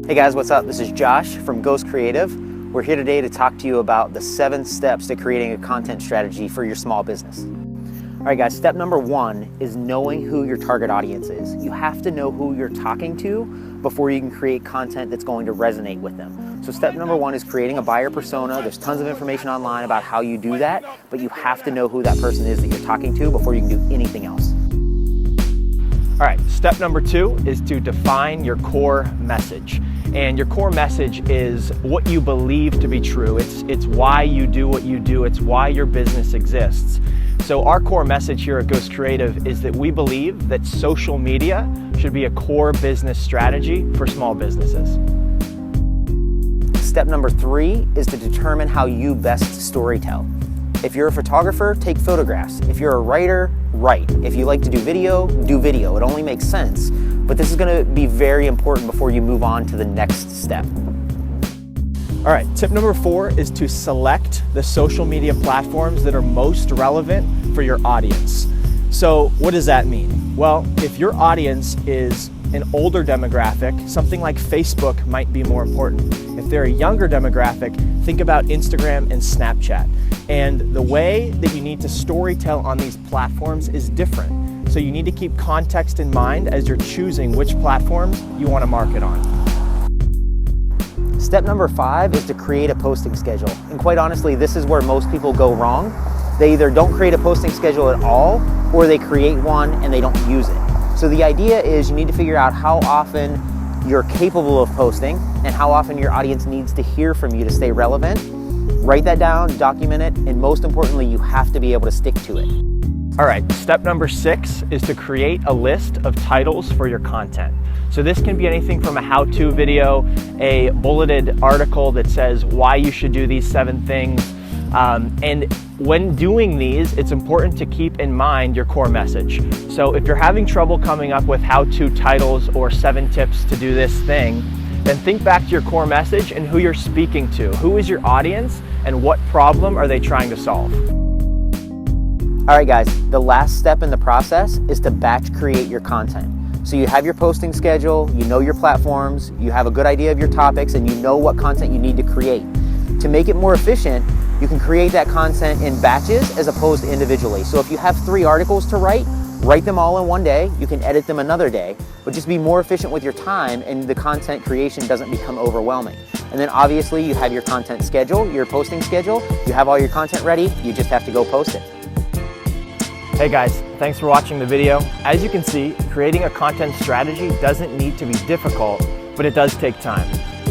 Hey guys, what's up? This is Josh from Ghost Creative. We're here today to talk to you about the 7 steps to creating a content strategy for your small business. All right guys, step number 1 is knowing who your target audience is. You have to know who you're talking to before you can create content that's going to resonate with them. So step number 1 is creating a buyer persona. There's tons of information online about how you do that, but you have to know who that person is that you're talking to before you can do anything else. All right, step number 2 is to define your core message. And your core message is what you believe to be true. It's why you do what you do. It's why your business exists. So our core message here at Ghost Creative is that we believe that social media should be a core business strategy for small businesses. Step number 3 is to determine how you best storytell. If you're a photographer, take photographs. If you're a writer, write. If you like to do video, do video. It only makes sense. But this is going to be very important before you move on to the next step. All right, tip number 4 is to select the social media platforms that are most relevant for your audience. So what does that mean? Well, if your audience is an older demographic, something like Facebook might be more important. If they're a younger demographic, think about Instagram and Snapchat. And the way that you need to storytell on these platforms is different. So you need to keep context in mind as you're choosing which platforms you want to market on. Step number 5 is to create a posting schedule. And quite honestly, this is where most people go wrong. They either don't create a posting schedule at all, or they create one and they don't use it. So the idea is you need to figure out how often you're capable of posting and how often your audience needs to hear from you to stay relevant. Write that down, document it, and most importantly, you have to be able to stick to it. All right, step number 6 is to create a list of titles for your content. So this can be anything from a how-to video, a bulleted article that says why you should do these 7 things. And when doing these, it's important to keep in mind your core message. So if you're having trouble coming up with how-to titles or 7 tips to do this thing, then think back to your core message and who you're speaking to. Who is your audience and what problem are they trying to solve? All right guys, the last step in the process is to batch create your content. So you have your posting schedule, you know your platforms, you have a good idea of your topics, and you know what content you need to create. To make it more efficient, you can create that content in batches as opposed to individually. So if you have 3 articles to write them all in one day. You can edit them another day, but just be more efficient with your time and the content creation doesn't become overwhelming. And then obviously you have your content schedule, your posting schedule, you have all your content ready, you just have to go post it. Hey guys, thanks for watching the video. As you can see, creating a content strategy doesn't need to be difficult, but it does take time.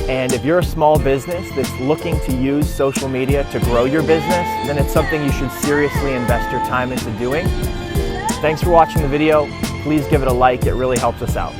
And if you're a small business that's looking to use social media to grow your business, then it's something you should seriously invest your time into doing. Thanks for watching the video. Please give it a like, it really helps us out.